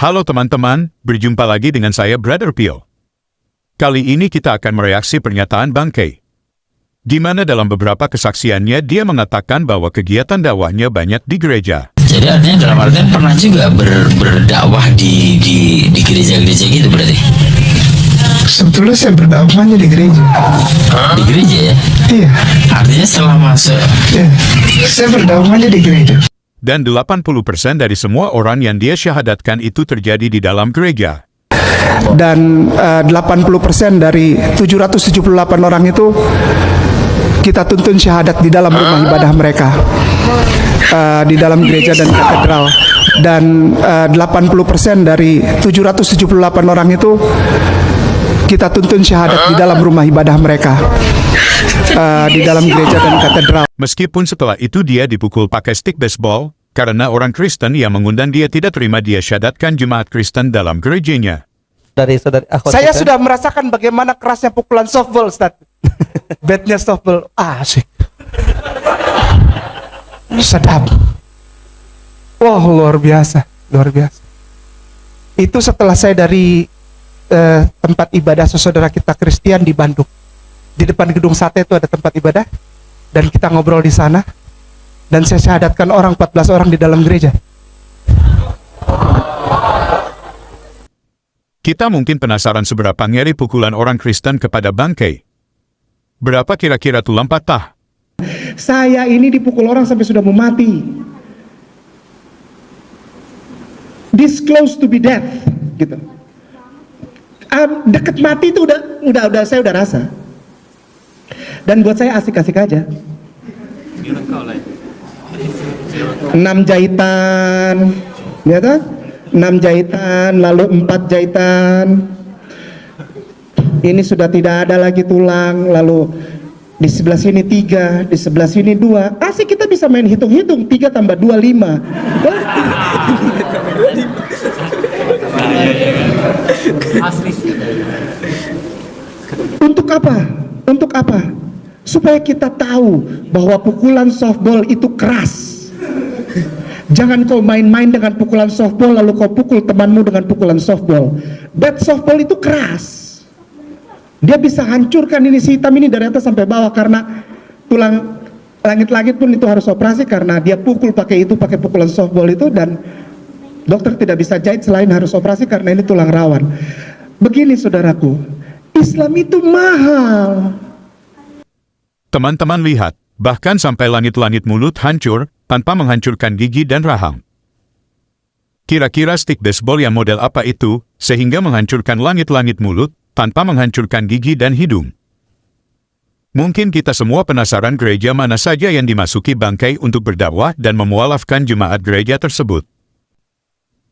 Halo teman-teman, berjumpa lagi dengan saya Brother Pio. Kali ini kita akan mereaksi pernyataan Bangkei, di mana dalam beberapa kesaksiannya dia mengatakan bahwa kegiatan dakwahnya banyak di gereja. Jadi artinya dalam artian pernah juga berdakwah di gereja-gereja gitu berarti? Sebetulnya saya berdakwahnya di gereja. Di gereja ya? Iya. Artinya setelah masuk. Iya. Saya berdakwahnya di gereja. Dan 80% dari semua orang yang dia syahadatkan itu terjadi di dalam gereja. Dan 80% dari 778 orang itu kita tuntun syahadat di dalam rumah ibadah mereka, di dalam gereja dan katedral. Dan 80% dari 778 orang itu kita tuntun syahadat di dalam rumah ibadah mereka, di dalam gereja dan katedral. Meskipun setelah itu dia dipukul pakai stick baseball, karena orang Kristen yang mengundang dia tidak terima dia syahadatkan jemaat Kristen dalam gerejanya. Dari saudari akhwat Saya kita. sudah merasakan bagaimana kerasnya pukulan softball, Ustaz. Batnya softball, asik. Sedap. Wah, luar biasa, luar biasa. Itu setelah saya dari tempat ibadah saudara kita Kristen di Bandung. Di depan gedung sate itu ada tempat ibadah, dan kita ngobrol di sana, dan saya syahadatkan 14 orang di dalam gereja. Kita mungkin penasaran seberapa ngeri pukulan orang Kristen kepada Bangkei. Berapa kira-kira tulang patah? Saya ini dipukul orang sampai sudah mau mati. This close to be death, gitu. Deket mati itu udah saya udah rasa. Dan buat saya asik-asik aja. 6 jahitan, ya kan? 6 jahitan, lalu 4 jahitan. Ini sudah tidak ada lagi tulang, lalu di sebelah sini 3, di sebelah sini 2. Asik, kita bisa main hitung-hitung, 3 tambah 2, 5. Untuk apa? Untuk apa? Supaya kita tahu bahwa pukulan softball itu keras. Jangan kau main-main dengan pukulan softball lalu kau pukul temanmu dengan pukulan softball. Bat softball itu keras. Dia bisa hancurkan ini si hitam ini dari atas sampai bawah, karena tulang langit-langit pun itu harus operasi karena dia pukul pakai pukulan softball itu, dan dokter tidak bisa jahit selain harus operasi karena ini tulang rawan. Begini saudaraku, Islam itu mahal. Teman-teman lihat, bahkan sampai langit-langit mulut hancur, tanpa menghancurkan gigi dan rahang. Kira-kira stick baseball yang model apa itu, sehingga menghancurkan langit-langit mulut, tanpa menghancurkan gigi dan hidung? Mungkin kita semua penasaran gereja mana saja yang dimasuki Bangkei untuk berdakwah dan memualafkan jemaat gereja tersebut.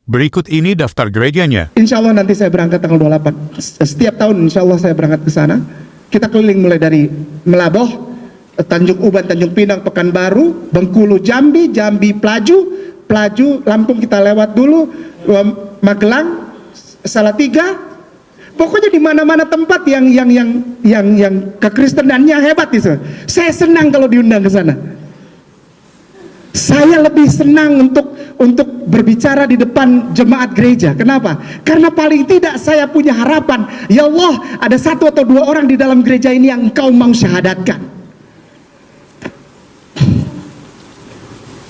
Berikut ini daftar gerejanya. Insya Allah nanti saya berangkat tanggal 28. Setiap tahun insya Allah saya berangkat ke sana. Kita keliling mulai dari Melaboh, Tanjung Uban, Tanjung Pinang, Pekanbaru, Bengkulu, Jambi, Pelaju, Lampung kita lewat dulu, Magelang, Salatiga. Pokoknya di mana-mana tempat yang kekristenannya hebat itu. Saya senang kalau diundang ke sana. Saya lebih senang untuk berbicara di depan jemaat gereja. Kenapa? Karena paling tidak saya punya harapan, ya Allah, ada 1 atau 2 orang di dalam gereja ini yang Engkau mau syahadatkan.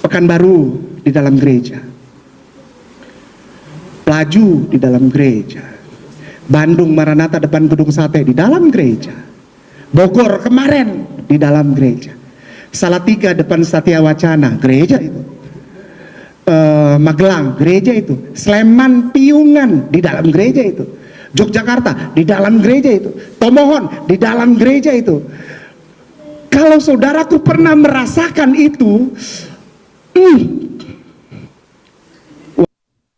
Pekanbaru di dalam gereja, Pelaju di dalam gereja, Bandung Maranatha depan gedung sate di dalam gereja, Bogor kemarin di dalam gereja, Salatiga depan Satya Wacana gereja itu, Magelang gereja itu, Sleman Piungan di dalam gereja itu, Yogyakarta di dalam gereja itu, Tomohon di dalam gereja itu. Kalau saudaraku pernah merasakan itu,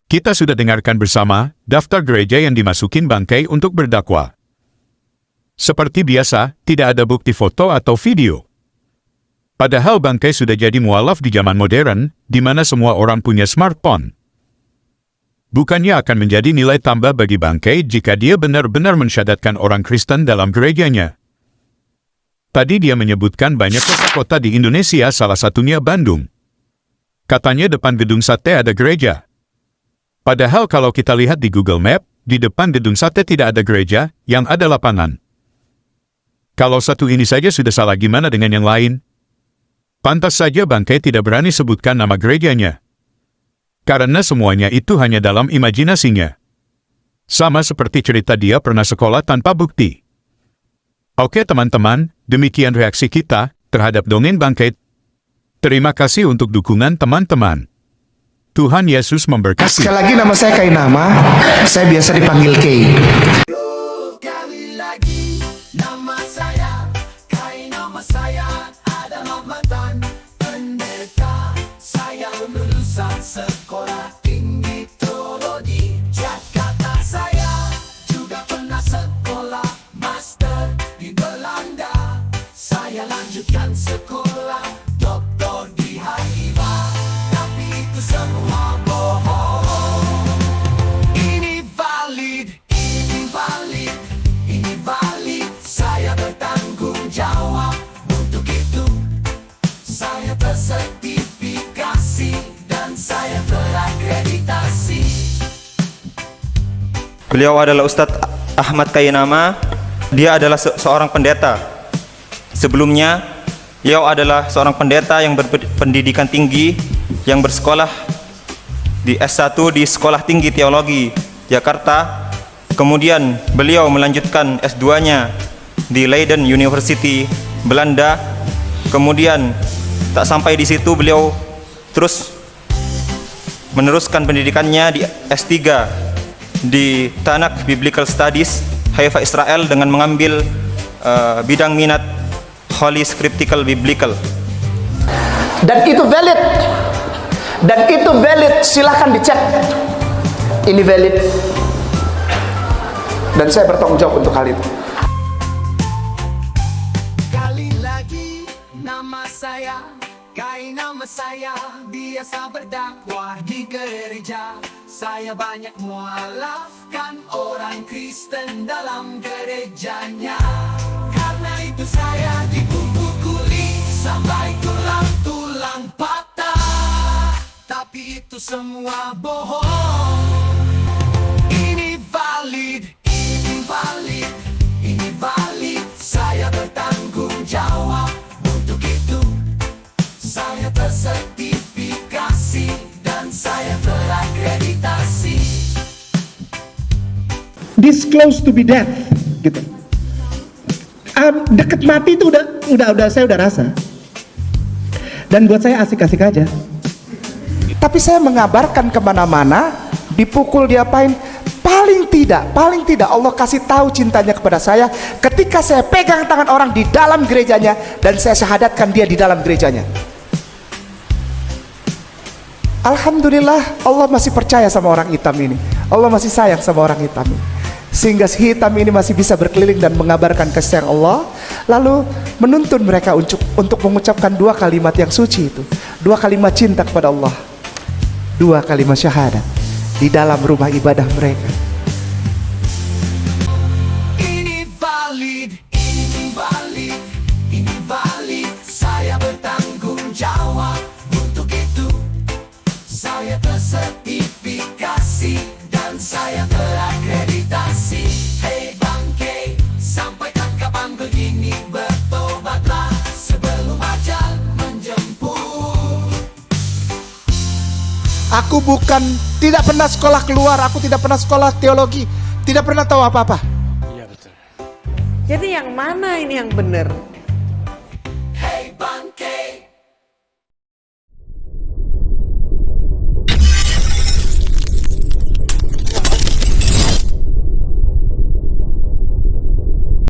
Kita sudah dengarkan bersama daftar gereja yang dimasukin Bangkei untuk berdakwah. Seperti biasa, tidak ada bukti foto atau video. Padahal Bangkei sudah jadi mualaf di zaman modern, di mana semua orang punya smartphone. Bukannya akan menjadi nilai tambah bagi Bangkei jika dia benar-benar mensyahadatkan orang Kristen dalam gerejanya. Tadi dia menyebutkan banyak kota-kota di Indonesia, salah satunya Bandung. Katanya depan gedung sate ada gereja. Padahal kalau kita lihat di Google Map, di depan gedung sate tidak ada gereja, yang ada lapangan. Kalau satu ini saja sudah salah, gimana dengan yang lain? Pantas saja Bangkai tidak berani sebutkan nama gerejanya. Karena semuanya itu hanya dalam imajinasinya. Sama seperti cerita dia pernah sekolah tanpa bukti. Oke teman-teman, demikian reaksi kita terhadap dongeng Bangkai. Terima kasih untuk dukungan teman-teman. Tuhan Yesus memberkati. Sekali lagi nama saya Kainama, saya biasa dipanggil Kay. Sekali lagi nama saya Kainama, saya adalah mantan pendeta. Saya lulusan sekolah tinggi teologi Jakarta. Saya juga pernah sekolah master di Belanda. Saya lanjutkan sekolah doktor di HIV. Tapi itu semua bohong. Ini valid, ini valid, ini valid. Saya bertanggung jawab untuk itu. Saya tersertifikasi dan saya terakreditasi. Beliau adalah Ustadz Ahmad Kainama. Dia adalah seorang pendeta. Sebelumnya, beliau adalah seorang pendeta yang berpendidikan tinggi, yang bersekolah di S1 di Sekolah Tinggi Teologi Jakarta. Kemudian beliau melanjutkan S2-nya di Leiden University, Belanda. Kemudian tak sampai di situ, beliau terus meneruskan pendidikannya di S3 di Tanakh Biblical Studies, Haifa, Israel, dengan mengambil bidang minat Holy Scriptical Biblical. Dan itu valid. Dan itu valid, silahkan dicek. Ini valid. Dan saya bertanggung jawab untuk hal itu. Sekali lagi nama saya Kainama, saya biasa berdakwah di gereja. Saya banyak mualafkan orang Kristen dalam gerejanya. Karena itu saya dipukuli sampai tulang-tulang patah. Tapi itu semua bohong. Ini valid, ini valid, ini valid. Saya bertanggung jawab untuk itu. Saya tersertifikasi dan saya terakreditasi. Disclose to be death, gitu. Deket mati itu udah saya udah rasa. Dan buat saya asik-asik aja. Tapi saya mengabarkan kemana-mana, dipukul, diapain, paling tidak Allah kasih tahu cintanya kepada saya ketika saya pegang tangan orang di dalam gerejanya dan saya syahadatkan dia di dalam gerejanya. Alhamdulillah, Allah masih percaya sama orang hitam ini. Allah masih sayang sama orang hitam ini, sehingga si hitam ini masih bisa berkeliling dan mengabarkan kasih sayang Allah, lalu menuntun mereka untuk mengucapkan dua kalimat yang suci itu, dua kalimat cinta kepada Allah, dua kalimat syahadat di dalam rumah ibadah mereka. Ini valid, ini valid, ini valid. Saya bertanggung jawab untuk itu. Saya tersertifikasi dan saya terakreditasi. Hei Bangkai, sampaikan kapan begini, bertobatlah sebelum ajal menjemput. Aku tidak pernah sekolah keluar, aku tidak pernah sekolah teologi, tidak pernah tahu apa-apa. Jadi yang mana ini yang benar?